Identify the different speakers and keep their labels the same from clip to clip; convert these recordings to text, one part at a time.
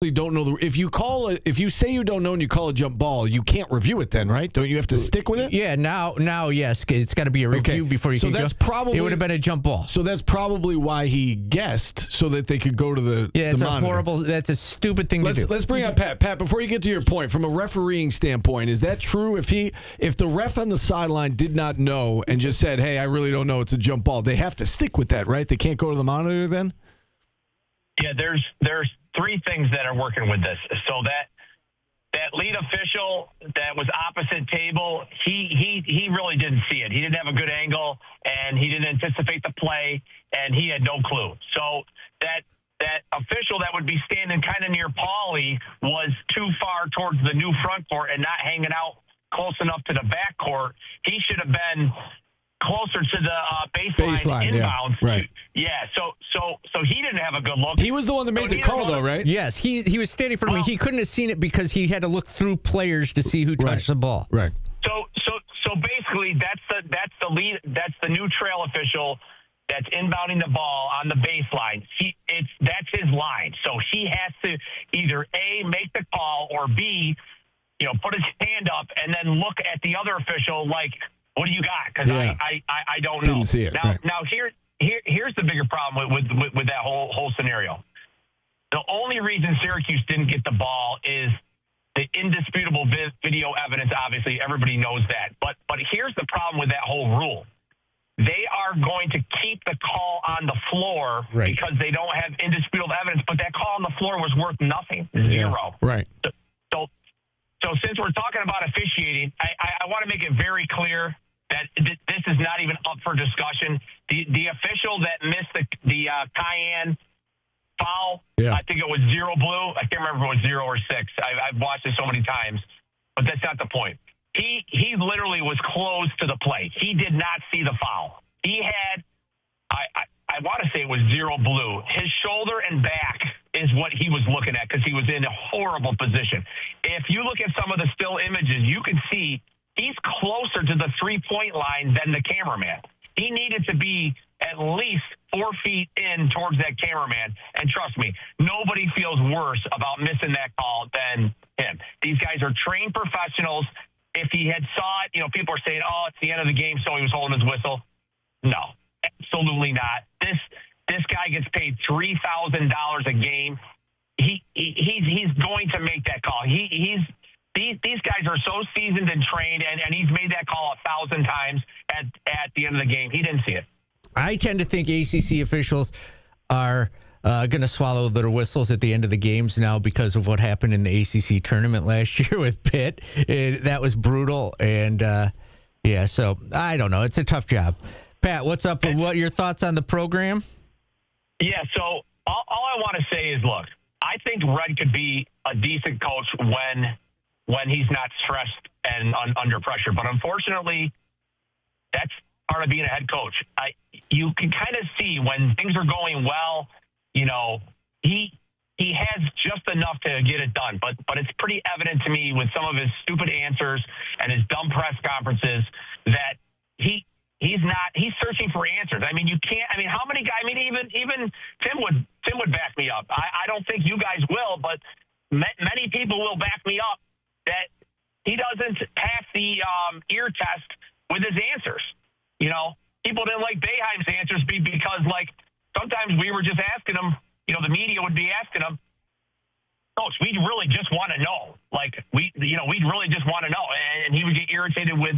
Speaker 1: Don't know if you say you don't know and you call a jump ball, you can't review it then, right? Don't you have to stick with it?
Speaker 2: Yeah, now yes, it's got to be a review before you can
Speaker 1: that's
Speaker 2: go.
Speaker 1: Probably
Speaker 2: it would have been a jump ball.
Speaker 1: So that's probably why he guessed, so that they could go to the monitor.
Speaker 2: That's a stupid thing to do.
Speaker 1: Let's bring up Pat. Pat, before you get to your point, from a refereeing standpoint, is that true? If the ref on the sideline did not know and just said, "Hey, I really don't know, it's a jump ball," they have to stick with that, right? They can't go to the monitor then?
Speaker 3: Yeah, there's three things that are working with this. So that lead official that was opposite table, he really didn't see it. He didn't have a good angle, and he didn't anticipate the play, and he had no clue. So that official that would be standing kind of near Paulie was too far towards the new front court and not hanging out close enough to the back court. He should have been closer to the baseline inbounds.
Speaker 1: Yeah, right.
Speaker 3: Yeah, so he didn't have a good look.
Speaker 1: He was the one that made the call, though, right?
Speaker 2: Yes, he was standing for me. He couldn't have seen it because he had to look through players to see who touched the ball.
Speaker 1: Right.
Speaker 3: So basically, that's the new trail official that's inbounding the ball on the baseline. That's his line. So he has to either A, make the call, or B, put his hand up and then look at the other official like, what do you got? Because I don't know.
Speaker 1: Didn't see it.
Speaker 3: Now here's the bigger problem with that whole scenario. The only reason Syracuse didn't get the ball is the indisputable video evidence. Obviously, everybody knows that. But here's the problem with that whole rule. They are going to keep the call on the floor because they don't have indisputable evidence. But that call on the floor was worth nothing, zero.
Speaker 1: Right.
Speaker 3: So since we're talking about officiating, I want to make it very clear that this is not even up for discussion. The official that missed the Cayenne foul, I think it was 0 blue. I can't remember if it was 0 or 6. I've watched it so many times, but that's not the point. He literally was close to the play. He did not see the foul. He had, I want to say it was 0 blue. His shoulder and back is what he was looking at because he was in a horrible position. If you look at some of the still images, you can see he's closer to the 3-point line than the cameraman. He needed to be at least 4 feet in towards that cameraman. And trust me, nobody feels worse about missing that call than him. These guys are trained professionals. If he had saw it, people are saying, oh, it's the end of the game, so he was holding his whistle. No, absolutely not. This guy gets paid $3,000 a game. He's going to make that call. These guys are so seasoned and trained, and he's made that call 1,000 times at the end of the game. He didn't see it.
Speaker 2: I tend to think ACC officials are going to swallow their whistles at the end of the games now because of what happened in the ACC tournament last year with Pitt. That was brutal, and so I don't know. It's a tough job. Pat, what's up? What are your thoughts on the program?
Speaker 3: Yeah, so all I want to say is, look, I think Red could be a decent coach when he's not stressed and under pressure. But unfortunately, that's part of being a head coach. You can kind of see when things are going well, he has just enough to get it done. But it's pretty evident to me with some of his stupid answers and his dumb press conferences that he's searching for answers. I mean, how many guys, even Tim would back me up. I don't think you guys will, but many people will back me up that he doesn't pass the ear test with his answers. People didn't like Boeheim's answers because sometimes we were just asking him, the media would be asking him, Coach, we really just want to know. We'd really just want to know. And he would get irritated with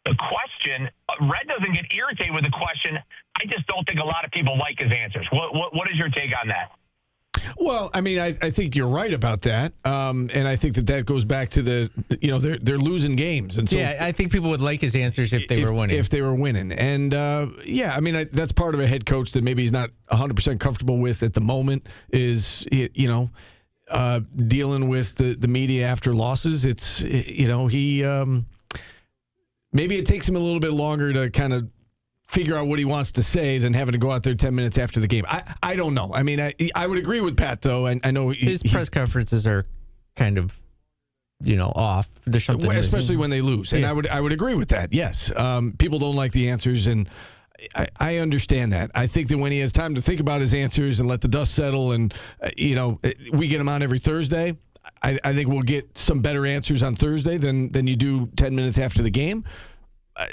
Speaker 3: the question. Red doesn't get irritated with the question. I just don't think a lot of people like his answers. What is your take on that?
Speaker 1: Well, I mean, I think you're right about that, and I think that goes back to they're losing games, and so
Speaker 2: I think people would like his answers if they were winning.
Speaker 1: If they were winning, and that's part of a head coach that maybe he's not 100% comfortable with at the moment is dealing with the media after losses. It's maybe it takes him a little bit longer to kind of figure out what he wants to say than having to go out there 10 minutes after the game. I don't know. I mean, I would agree with Pat, though. I know
Speaker 2: his press conferences are kind of, off. There's something,
Speaker 1: especially when they lose. And I would agree with that. Yes. People don't like the answers. And I understand that. I think that when he has time to think about his answers and let the dust settle, and we get him on every Thursday, I think we'll get some better answers on Thursday than you do 10 minutes after the game.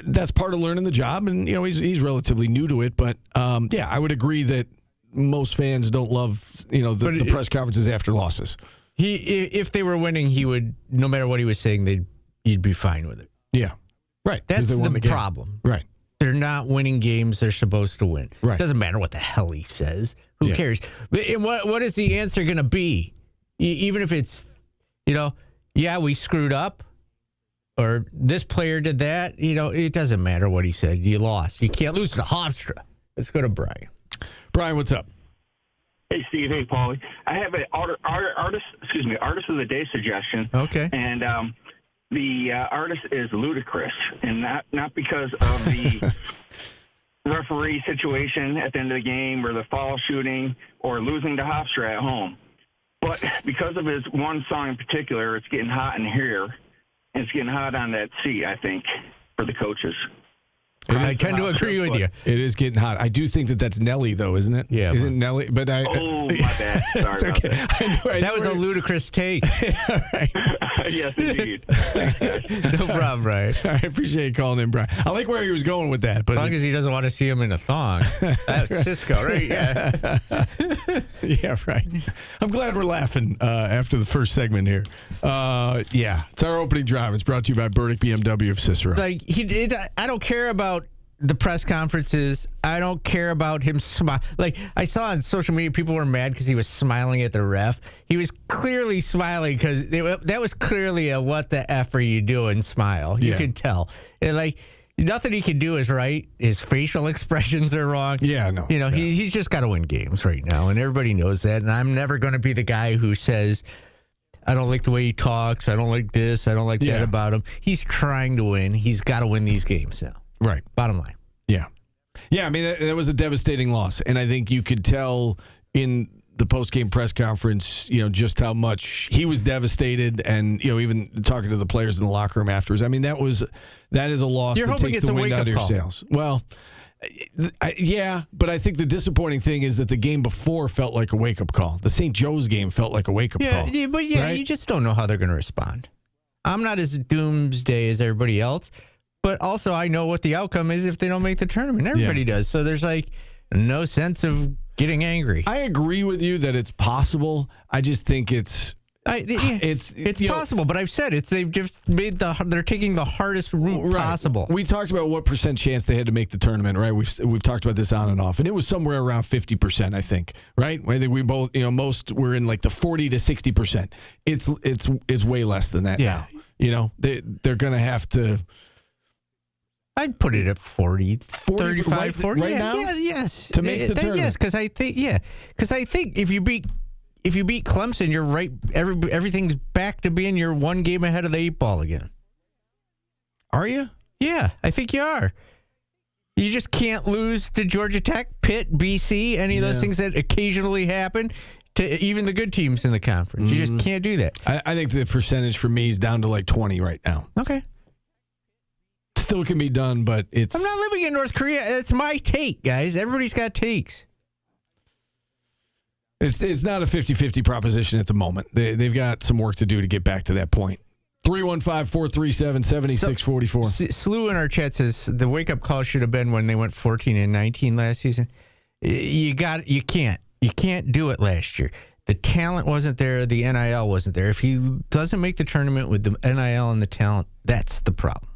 Speaker 1: That's part of learning the job, and he's relatively new to it. But I would agree that most fans don't love the press conferences after losses.
Speaker 2: If they were winning, he would, no matter what he was saying, you'd be fine with it.
Speaker 1: Yeah, right.
Speaker 2: That's the problem.
Speaker 1: Right.
Speaker 2: They're not winning games they're supposed to win.
Speaker 1: Right.
Speaker 2: It doesn't matter what the hell he says. Who cares? And what is the answer going to be? Even if it's, we screwed up, or this player did that, it doesn't matter what he said. You lost. You can't lose to Hofstra. Let's go to Brian.
Speaker 1: Brian, what's up?
Speaker 4: Hey, Steve. Hey, Paulie. I have an artist of the day suggestion.
Speaker 2: Okay.
Speaker 4: And the artist is Ludacris, and not because of the referee situation at the end of the game or the foul shooting or losing to Hofstra at home, but because of his one song in particular. It's getting hot in here, and it's getting hot on that seat, I think, for the coaches.
Speaker 2: I tend to agree with you.
Speaker 1: It is getting hot. I do think that's Nelly, though, isn't it?
Speaker 2: Yeah.
Speaker 1: Isn't Nelly? But
Speaker 4: Oh, my bad. Sorry about that.
Speaker 2: That was a ludicrous take.
Speaker 4: Yes, indeed.
Speaker 2: No problem, Brian.
Speaker 1: I appreciate you calling in, Brian. I like where he was going with that. But
Speaker 2: As long as he doesn't want to see him in a thong. That's Cisco, right? Yeah.
Speaker 1: Yeah, right. I'm glad we're laughing after the first segment here. It's our opening drive. It's brought to you by Burdick BMW of Cicero.
Speaker 2: I don't care about the press conferences. I don't care about him smile. Like, I saw on social media, people were mad because he was smiling at the ref. He was clearly smiling because that was clearly a "what the F are you doing" smile. You could tell. And nothing he can do is right. His facial expressions are wrong.
Speaker 1: Yeah, no.
Speaker 2: He's just got to win games right now, and everybody knows that. And I'm never going to be the guy who says, I don't like the way he talks. I don't like this. I don't like that about him. He's trying to win. He's got to win these games now.
Speaker 1: Right.
Speaker 2: Bottom line.
Speaker 1: Yeah. Yeah, I mean, that was a devastating loss. And I think you could tell in the post-game press conference, just how much he was devastated, and, even talking to the players in the locker room afterwards. I mean, that is a loss that takes the wind out of your sails. Well, but I think the disappointing thing is that the game before felt like a wake-up call. The St. Joe's game felt like a wake-up call.
Speaker 2: Yeah, but
Speaker 1: right?
Speaker 2: You just don't know how they're going to respond. I'm not as doomsday as everybody else, but also I know what the outcome is if they don't make the tournament. Everybody does. So there's no sense of getting angry.
Speaker 1: I agree with you that it's possible. I just think it's
Speaker 2: possible, but I've said they've just made they're taking the hardest route possible.
Speaker 1: We talked about what % chance they had to make the tournament, right? We've talked about this on and off, and it was somewhere around 50%, I think, right? I think we both, most were in the 40 to 60%. It's way less than that.
Speaker 2: Yeah,
Speaker 1: now. They're going to have to.
Speaker 2: I'd put it at 40, 35, 40
Speaker 1: right now.
Speaker 2: Yeah, yes,
Speaker 1: to make the tournament.
Speaker 2: Yes, because I think if you beat Clemson, you're right. Everything's back to being you're one game ahead of the 8 ball again.
Speaker 1: Are you?
Speaker 2: Yeah, I think you are. You just can't lose to Georgia Tech, Pitt, BC, any of those things that occasionally happen to even the good teams in the conference. You just can't do that.
Speaker 1: I think the percentage for me is down to 20 right now.
Speaker 2: Okay.
Speaker 1: Still can be done, but it's...
Speaker 2: I'm not living in North Korea. It's my take, guys. Everybody's got takes.
Speaker 1: It's not a 50-50 proposition at the moment. They've got some work to do to get back to that point. 315-437-7644.
Speaker 2: Slew in our chat says the wake-up call should have been when they went 14-19 last season. You can't do it last year. The talent wasn't there. The NIL wasn't there. If he doesn't make the tournament with the NIL and the talent, that's the problem.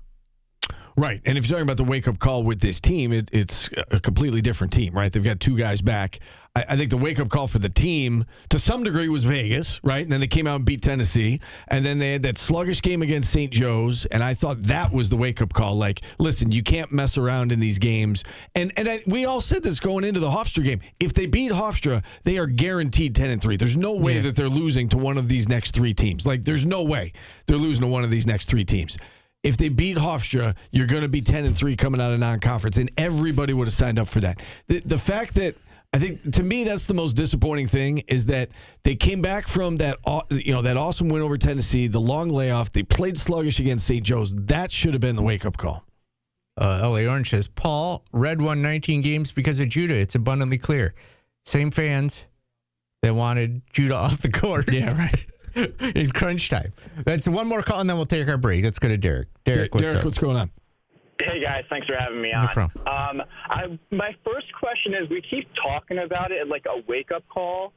Speaker 1: Right. And if you're talking about the wake-up call with this team, it's a completely different team, right? They've got 2 guys back. I think the wake-up call for the team, to some degree, was Vegas, right? And then they came out and beat Tennessee. And then they had that sluggish game against St. Joe's, and I thought that was the wake-up call. Listen, you can't mess around in these games. And we all said this going into the Hofstra game. If they beat Hofstra, they are guaranteed 10-3. There's no way that they're losing to one of these next 3 teams. There's no way they're losing to one of these next 3 teams. If they beat Hofstra, you're going to be 10-3 coming out of non-conference, and everybody would have signed up for that. The fact that I think, to me, that's the most disappointing thing is that they came back from that awesome win over Tennessee, the long layoff. They played sluggish against St. Joe's. That should have been the wake-up call.
Speaker 2: LA Orange says, Paul, Red won 19 games because of Judah. It's abundantly clear. Same fans that wanted Judah off the court.
Speaker 1: Yeah, right.
Speaker 2: In crunch time. That's one more call, and then we'll take our break. Let's go to Derek. Derek, what's up?
Speaker 1: What's going on?
Speaker 5: Hey, guys. Thanks for having me on.
Speaker 2: No problem.
Speaker 5: My first question is, we keep talking about it like a wake-up call.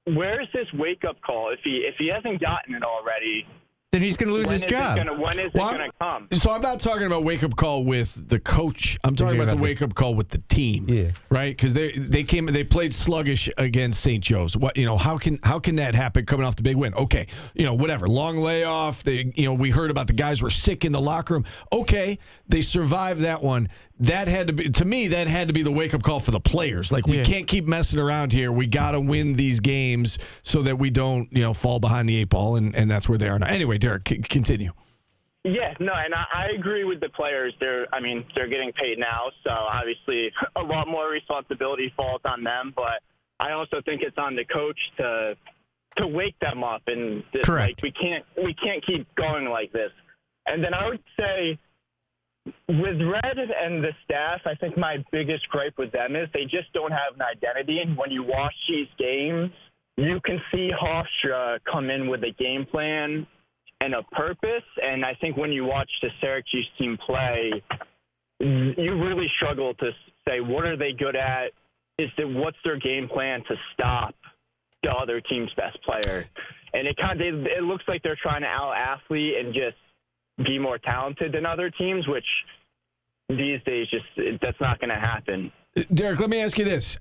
Speaker 5: Where's this wake-up call? If he hasn't gotten it already,
Speaker 2: Then he's going to lose his job.
Speaker 5: When is it going to come?
Speaker 1: So I'm not talking about wake-up call with the coach. I'm talking about the wake-up call with the team.
Speaker 2: Yeah.
Speaker 1: Right? Because they played sluggish against St. Joe's. How can that happen coming off the big win? Okay, whatever. Long layoff. We heard about the guys were sick in the locker room. Okay, they survived that one. That had to be, to me, that had to be the wake-up call for the players. Like, we can't keep messing around here. We got to win these games so that we don't, fall behind the eight ball, and that's where they are now. Anyway, Derek, continue.
Speaker 5: Yeah, no, and I agree with the players. They're getting paid now, so obviously a lot more responsibility falls on them. But I also think it's on the coach to wake them up, and
Speaker 2: Correct.
Speaker 5: we can't keep going like this. And then I would say, with Red and the staff, I think my biggest gripe with them is they just don't have an identity. And when you watch these games, you can see Hofstra come in with a game plan and a purpose. And I think when you watch the Syracuse team play, you really struggle to say, what are they good at? What's their game plan to stop the other team's best player? And it looks like they're trying to out-athlete and just be more talented than other teams, which these days that's not going to happen.
Speaker 1: Derek, let me ask you this.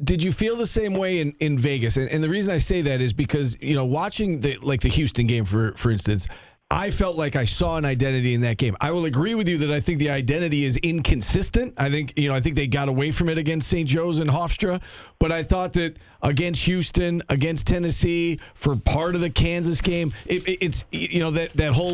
Speaker 1: Did you feel the same way in Vegas? And the reason I say that is because, watching the Houston game, for instance, I felt like I saw an identity in that game. I will agree with you that I think the identity is inconsistent. I think they got away from it against St. Joe's and Hofstra, but I thought that against Houston, against Tennessee, for part of the Kansas game, it's that whole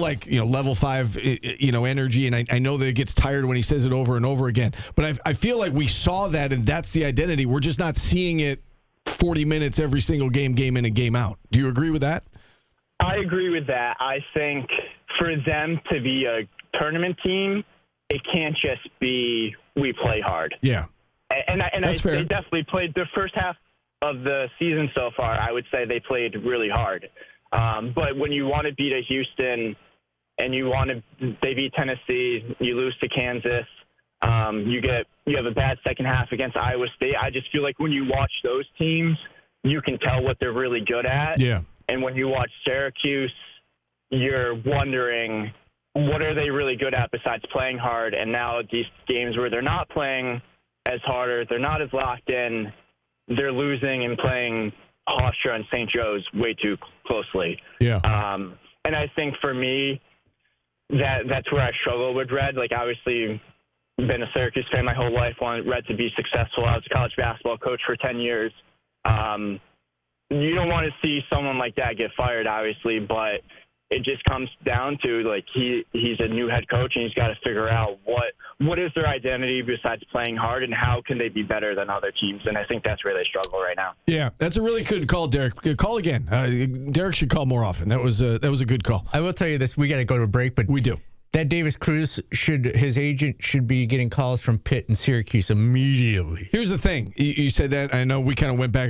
Speaker 1: level 5 energy, and I know that it gets tired when he says it over and over again. But I feel like we saw that, and that's the identity. We're just not seeing it 40 minutes every single game in and game out. Do you agree with that?
Speaker 5: I agree with that. I think for them to be a tournament team, it can't just be we play hard.
Speaker 1: Yeah.
Speaker 5: And
Speaker 1: That's fair.
Speaker 5: They definitely played the first half of the season so far. I would say they played really hard. But when you want to beat a Houston and they beat Tennessee, you lose to Kansas, you have a bad second half against Iowa State. I just feel like when you watch those teams, you can tell what they're really good at.
Speaker 1: Yeah.
Speaker 5: And when you watch Syracuse, you're wondering, what are they really good at besides playing hard? And now these games where they're not playing as hard, or they're not as locked in, they're losing and playing Hofstra and St. Joe's way too closely.
Speaker 1: Yeah.
Speaker 5: And I think for me, that's where I struggle with Red. Like, obviously, been a Syracuse fan my whole life, wanted Red to be successful. I was a college basketball coach for 10 years. You don't want to see someone like that get fired, obviously, but it just comes down to, like, he's a new head coach, and he's got to figure out what is their identity besides playing hard, and how can they be better than other teams. And I think that's where they struggle right now.
Speaker 1: Yeah, that's a really good call, Derek. Call again. Derek should call more often. That was a good call.
Speaker 2: I will tell you this. We got to go to a break, but
Speaker 1: We do.
Speaker 2: that Davis Cruz his agent should be getting calls from Pitt and Syracuse immediately.
Speaker 1: Here's the thing. You said that. I know we kind of went back and